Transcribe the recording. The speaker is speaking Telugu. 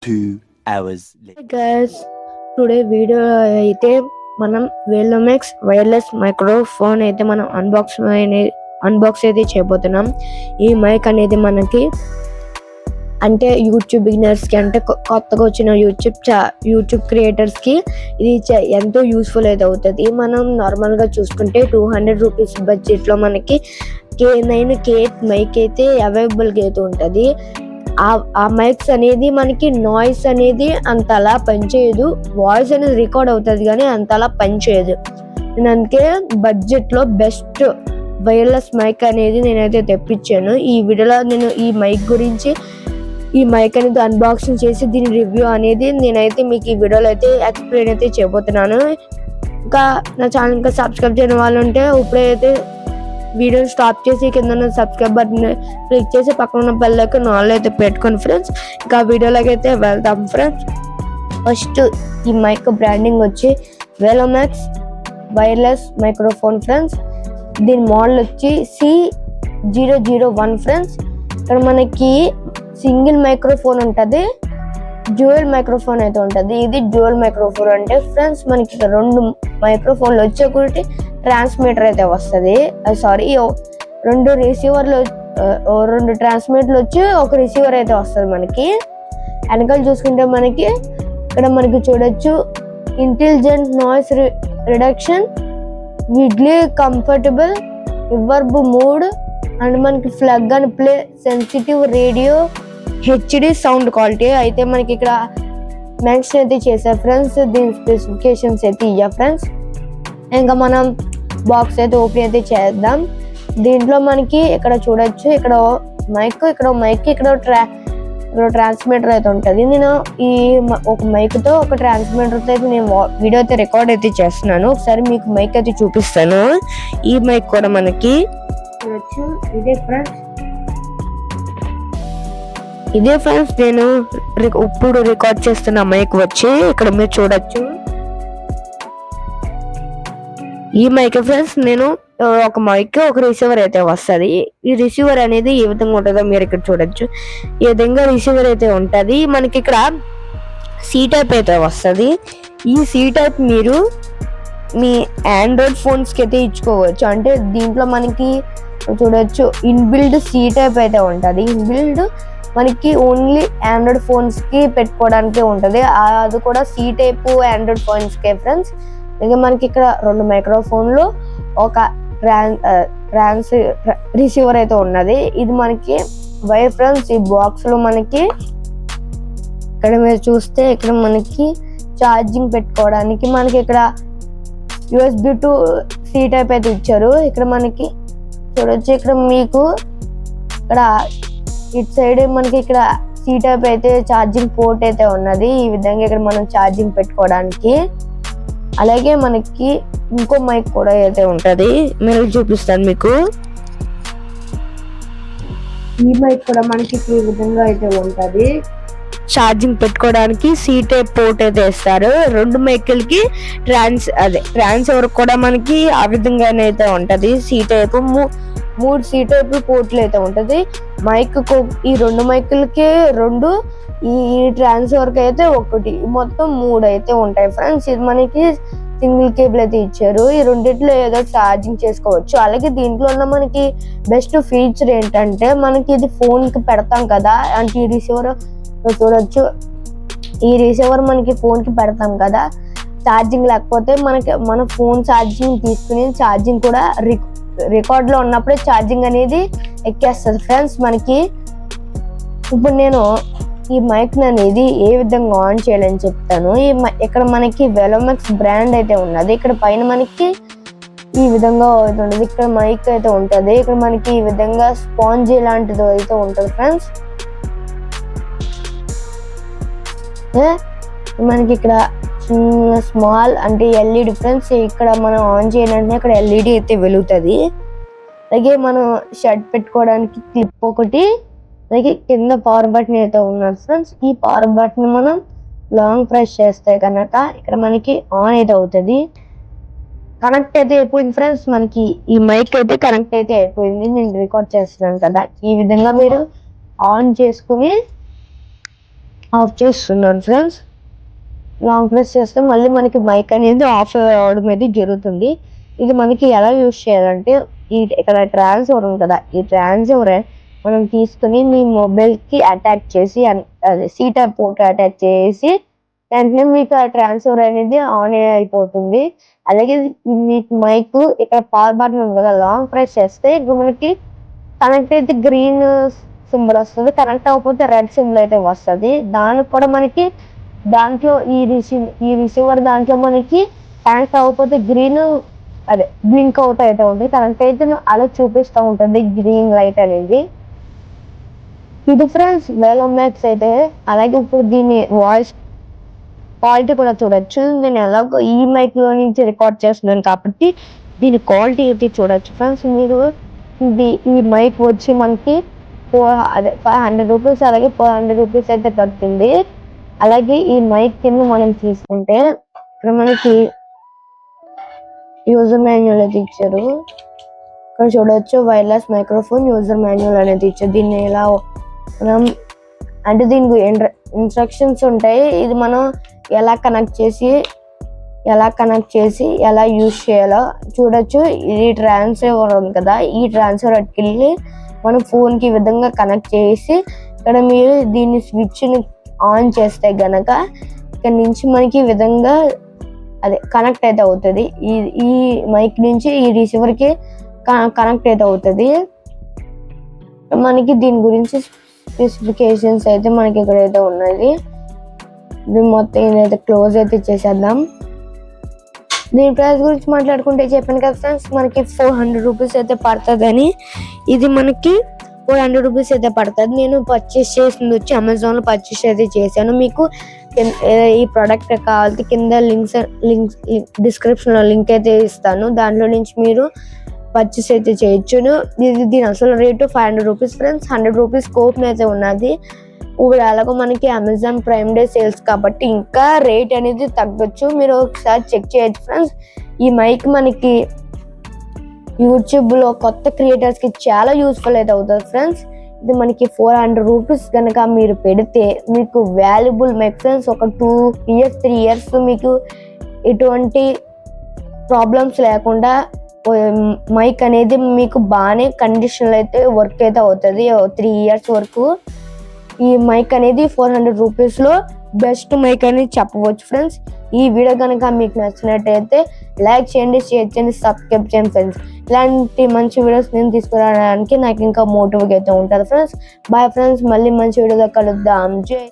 2 hours Hey later. guys, today video అయితే మనం వెలోమెక్స్ వైర్లెస్ మైక్రోఫోన్ అయితే మనం అన్బాక్స్ అయితే చేయబోతున్నాం. ఈ మైక్ అనేది మనకి అంటే యూట్యూబ్ బిగినర్స్కి అంటే కొత్తగా వచ్చిన యూట్యూబ్ క్రియేటర్స్కి ఇది ఎంతో యూస్ఫుల్ అయితే అవుతుంది. మనం నార్మల్గా చూసుకుంటే 200 రూపీస్ బడ్జెట్లో మనకి K9 K8 మైక్ అయితే అవైలబుల్గా అయితే ఉంటుంది. ఆ మైక్స్ అనేది మనకి నాయిస్ అనేది అంతలా పనిచేయదు, వాయిస్ అనేది రికార్డ్ అవుతుంది కానీ అంతలా పనిచేయదు. నేను అందుకే బడ్జెట్లో బెస్ట్ వైర్లెస్ మైక్ అనేది నేనైతే తెప్పించాను. ఈ వీడియోలో నేను ఈ మైక్ అనేది అన్బాక్సింగ్ చేసి దీని రివ్యూ అనేది నేనైతే మీకు ఈ వీడియోలో అయితే ఎక్స్ప్లెయిన్ అయితే చేయబోతున్నాను. ఇంకా నా ఛానల్ ఇంకా సబ్స్క్రైబ్ చేయని వాళ్ళు ఉంటే ఇప్పుడైతే వీడియోని స్టాప్ చేసి కింద ఉన్న సబ్స్క్రైబ్ బటన్ క్లిక్ చేసి పక్కన ఉన్న బెల్ ఐకాన్ ఆన్లో అయితే పెట్టుకోండి ఫ్రెండ్స్. ఇంకా వీడియోలోకి అయితే వెళ్తాం ఫ్రెండ్స్. ఫస్ట్ ఈ మైక్ బ్రాండింగ్ వచ్చి వెలోమెక్స్ వైర్లెస్ మైక్రోఫోన్ ఫ్రెండ్స్. దీని మోడల్ వచ్చి C001 ఫ్రెండ్స్. ఇక్కడ మనకి సింగిల్ మైక్రోఫోన్ ఉంటుంది, డ్యూయల్ మైక్రోఫోన్ అయితే ఉంటుంది. ఇది డ్యూయల్ మైక్రోఫోన్ అంటే ఫ్రెండ్స్ మనకి 2 మైక్రోఫోన్లు వచ్చి ఒకటి ట్రాన్స్మిటర్ అయితే వస్తుంది. రెండు ట్రాన్స్మిటర్లు వచ్చి ఒక రిసీవర్ అయితే వస్తుంది మనకి. వెనకాల చూసుకుంటే మనకి ఇక్కడ మనకి చూడొచ్చు intelligent noise reduction, widely comfortable reverb mode and మనకి plug and play sensitive radio HD sound quality అయితే మనకి ఇక్కడ మెన్షన్ అయితే చేశారు ఫ్రెండ్స్. దీని స్పెసిఫికేషన్స్ అయితే ఇయ్యా ఫ్రెండ్స్. ఇంకా మనం బాక్స్ అయితే ఓపెన్ అయితే చేద్దాం. దీంట్లో మనకి ఇక్కడ చూడొచ్చు ఇక్కడ ట్రాన్స్మిటర్ అయితే ఉంటుంది. నేను ఒక మైక్తో ఒక ట్రాన్స్మిటర్తో అయితే నేను వీడియో అయితే రికార్డ్ అయితే చేస్తున్నాను. ఒకసారి మీకు మైక్ అయితే చూపిస్తాను. ఈ మైక్ కూడా మనకి చూడొచ్చు. ఇదే ఫ్రెండ్స్ నేను ఇప్పుడు రికార్డ్ చేస్తున్న మైక్ వచ్చి ఇక్కడ మీరు చూడొచ్చు. ఈ మైక్ ఫ్రెండ్స్ నేను ఒక మైక్ ఒక రిసీవర్ అయితే వస్తుంది. ఈ రిసీవర్ అనేది ఏ విధంగా ఉంటుందో మీరు ఇక్కడ చూడొచ్చు. ఈ విధంగా రిసీవర్ అయితే ఉంటుంది. మనకి ఇక్కడ C టైప్ అయితే వస్తుంది. ఈ C టైప్ మీరు మీ ఆండ్రాయిడ్ ఫోన్స్కి అయితే ఇచ్చుకోవచ్చు. అంటే దీంట్లో మనకి చూడొచ్చు ఇన్బిల్డ్ C టైప్ అయితే ఉంటుంది. ఇన్బిల్డ్ మనకి ఓన్లీ ఆండ్రాయిడ్ ఫోన్స్కి పెట్టుకోవడానికి ఉంటుంది. అది కూడా C టైప్ ఆండ్రాయిడ్ ఫోన్స్కే ఫ్రెండ్స్. ఇంకా మనకి ఇక్కడ 2 మైక్రోఫోన్లు ఒక రిసీవర్ అయితే ఉన్నది. ఇది మనకి వైర్ ఫ్రెండ్స్. ఈ బాక్స్లో మనకి ఇక్కడ మీరు చూస్తే ఇక్కడ మనకి ఛార్జింగ్ పెట్టుకోవడానికి మనకి ఇక్కడ USB to C టైప్ అయితే ఇచ్చారు. ఇక్కడ మనకి చూడొచ్చు ఇక్కడ మీకు ఇక్కడ ఇటు సైడ్ మనకి ఇక్కడ C టైప్ అయితే ఛార్జింగ్ పోర్ట్ అయితే ఉన్నది. ఈ విధంగా ఇక్కడ మనం ఛార్జింగ్ పెట్టుకోవడానికి. అలాగే మనకి ఇంకో మైక్ కూడా అయితే ఉంటుంది, నేను చూపిస్తాను మీకు. ఈ మైక్ కూడా మనకి ఈ విధంగా అయితే ఉంటుంది. ఛార్జింగ్ పెట్టుకోవడానికి C టైప్ పోర్ట్ అయితే ఇస్తారు. 2 మైకులకి ట్రాన్స్ఫర్ కూడా మనకి ఆ విధంగానే అయితే ఉంటుంది. C టైప్ 3 C టైప్ పోర్ట్లు అయితే ఉంటుంది. ఈ 2 మైకులకి 2, ఈ ట్రాన్స్ఫర్కి అయితే 1, మొత్తం 3 అయితే ఉంటాయి ఫ్రెండ్స్. ఇది మనకి సింగిల్ కేబుల్ అయితే ఇచ్చారు. ఈ రెండిట్లో ఏదో ఛార్జింగ్ చేసుకోవచ్చు. అలాగే దీంట్లో ఉన్న మనకి బెస్ట్ ఫీచర్ ఏంటంటే మనకి ఇది ఫోన్కి పెడతాం కదా, అంటే ఈ రిసీవర్ చూడొచ్చు. ఈ రిసీవర్ మనకి ఫోన్కి పెడతాం కదా, ఛార్జింగ్ లేకపోతే మన ఫోన్ ఛార్జింగ్ తీసుకుని ఛార్జింగ్ కూడా రికార్డ్లో ఉన్నప్పుడే ఛార్జింగ్ అనేది ఎక్కేస్తుంది ఫ్రెండ్స్ మనకి. ఇప్పుడు నేను ఈ మైక్ అనేది ఏ విధంగా ఆన్ చేయాలని చెప్తాను. ఇక్కడ మనకి వెలోమెక్స్ బ్రాండ్ అయితే ఉన్నది. ఇక్కడ పైన మనకి ఈ విధంగా ఉంటుంది. ఇక్కడ మైక్ అయితే ఉంటుంది. ఇక్కడ మనకి ఈ విధంగా స్పాంజీ లాంటిది అయితే ఉంటుంది ఫ్రెండ్స్. మనకి ఇక్కడ చిన్న స్మాల్ అంటే LED ఫ్రెండ్స్. ఇక్కడ మనం ఆన్ చేయాలంటే ఇక్కడ LED అయితే వెలుగుతుంది. అలాగే మనం షర్ట్ పెట్టుకోవడానికి క్లిప్ ఒకటి, అలాగే కింద పవర్ బటన్ అయితే ఉన్నది ఫ్రెండ్స్. ఈ పవర్ బటన్ మనం లాంగ్ ప్రెస్ చేస్తే కనుక ఇక్కడ మనకి ఆన్ అయితే అవుతుంది. కనెక్ట్ అయితే అయిపోయింది ఫ్రెండ్స్. మనకి ఈ మైక్ అయితే కనెక్ట్ అయితే అయిపోయింది. నేను రికార్డ్ చేస్తున్నాను కదా, ఈ విధంగా మీరు ఆన్ చేసుకుని ఆఫ్ చేస్తున్నాను ఫ్రెండ్స్. లాంగ్ ప్రెస్ చేస్తే మళ్ళీ మనకి మైక్ అనేది ఆఫ్ అవ్వడం అనేది జరుగుతుంది. ఇది మనకి ఎలా యూజ్ చేయాలంటే ఇక్కడ ట్రాన్స్ఫర్ ఉంది కదా, ఈ ట్రాన్స్ఫర్ మనం తీసుకుని మీ మొబైల్కి అటాచ్ చేసి అదే సి టైప్ పోర్ట్ అటాచ్ చేసి వెంటనే మీకు ఆ ట్రాన్స్ఫర్ అనేది ఆన్ అయిపోతుంది. అలాగే మీకు మైక్ ఇక్కడ పవర్ బటన్ ఉంది కదా, లాంగ్ ప్రెస్ చేస్తే ఇప్పుడు మనకి కనెక్ట్ అయితే గ్రీన్ సింబల్ వస్తుంది, కనెక్ట్ అవ్వకపోతే రెడ్ సింబల్ అయితే వస్తుంది. దానికి కూడా మనకి దాంట్లో ఈ రిసీవర్ దాంట్లో మనకి కనెక్ట్ అవ్వకపోతే గ్రీన్ అదే బ్లింక్ అవుట్ అయితే ఉంది, కనెక్ట్ అయితే అలా చూపిస్తూ ఉంటుంది గ్రీన్ లైట్ అనేది. ఇది ఫ్రెండ్స్ వేలో మ్యాక్స్ అయితే. అలాగే ఇప్పుడు దీని వాయిస్ క్వాలిటీ కూడా చూడొచ్చు. నేను ఎలాగో ఈ మైక్ లో నుంచి రికార్డ్ చేస్తున్నాను కాబట్టి దీని క్వాలిటీ అయితే చూడొచ్చు ఫ్రెండ్స్. మీరు ఈ మైక్ వచ్చి మనకి 500 రూపీస్, అలాగే 400 రూపీస్ అయితే పడుతుంది. అలాగే ఈ మైక్ కింద మనం తీసుకుంటే ఇక్కడ మనకి యూజర్ మాన్యువల్ అయితే ఇచ్చారు. ఇక్కడ చూడవచ్చు వైర్లెస్ మైక్రోఫోన్ యూజర్ మాన్యువల్ అనేది ఇచ్చారు. దీన్ని ఎలా మనం అంటే దీనికి ఇన్స్ట్రక్షన్స్ ఉంటాయి. ఇది మనం ఎలా కనెక్ట్ చేసి ఎలా యూజ్ చేయాలో చూడొచ్చు. ఇది ట్రాన్స్ఫర్ ఉంది కదా, ఈ ట్రాన్స్ఫర్ అట్టుకెళ్ళి మనం ఫోన్కి ఈ విధంగా కనెక్ట్ చేసి ఇక్కడ మీరు దీన్ని స్విచ్ని ఆన్ చేస్తే గనక ఇక్కడ నుంచి మనకి ఈ విధంగా అదే కనెక్ట్ అయితే అవుతుంది. ఈ మైక్ నుంచి ఈ రిసీవర్కి కనెక్ట్ అయితే అవుతుంది. మనకి దీని గురించి స్పెసిఫికేషన్స్ అయితే మనకి ఇక్కడైతే ఉన్నది. ఇది మొత్తం ఇదైతే క్లోజ్ అయితే చేసేద్దాం. దీని ప్రైస్ గురించి మాట్లాడుకుంటే చెప్పాను కదా ఫ్రెండ్స్, మనకి 400 రూపీస్ అయితే పడుతుందని. ఇది మనకి 400 రూపీస్ అయితే పడుతుంది. నేను పర్చేస్ చేసింది వచ్చి అమెజాన్లో పర్చేస్ అయితే చేశాను. మీకు ఈ ప్రోడక్ట్ కావాలంటే కింద లింక్స్ డిస్క్రిప్షన్లో లింక్ అయితే ఇస్తాను, దాంట్లో నుంచి మీరు పర్చేస్ అయితే చేయొచ్చును. దీని అసలు rate 500 rupees friends. 100 rupees coupon అయితే ఉన్నది. ఇప్పుడు అలాగో మనకి అమెజాన్ ప్రైమ్ డే సేల్స్ కాబట్టి ఇంకా రేట్ అనేది తగ్గొచ్చు, మీరు ఒకసారి చెక్ చేయొచ్చు ఫ్రెండ్స్. ఈ మైక్ మనకి యూట్యూబ్లో కొత్త క్రియేటర్స్కి చాలా యూస్ఫుల్ అయితే అవుతుంది ఫ్రెండ్స్. ఇది మనకి 400 రూపీస్ కనుక మీరు పెడితే మీకు వాల్యుబుల్ మైక్ ఫ్రెండ్స్. ఒక 2 ఇయర్స్ 3 ఇయర్స్ మీకు ఎటువంటి ప్రాబ్లమ్స్ లేకుండా మైక్ అనేది మీకు బాగానే కండిషన్లో అయితే వర్క్ అయితే అవుతుంది 3 ఇయర్స్ వరకు. ఈ మైక్ అనేది 400 రూపీస్లో బెస్ట్ మైక్ అని చెప్పవచ్చు ఫ్రెండ్స్. ఈ వీడియో కనుక మీకు నచ్చినట్టయితే లైక్ చేయండి, షేర్ చేయండి, సబ్స్క్రైబ్ చేయండి ఫ్రెండ్స్. ఇలాంటి మంచి వీడియోస్ నేను తీసుకురావడానికి నాకు ఇంకా మోటివ్గా అయితే ఉంటుంది ఫ్రెండ్స్. బాయ్ ఫ్రెండ్స్, మళ్ళీ మంచి వీడియోలో కలుద్దాం. జై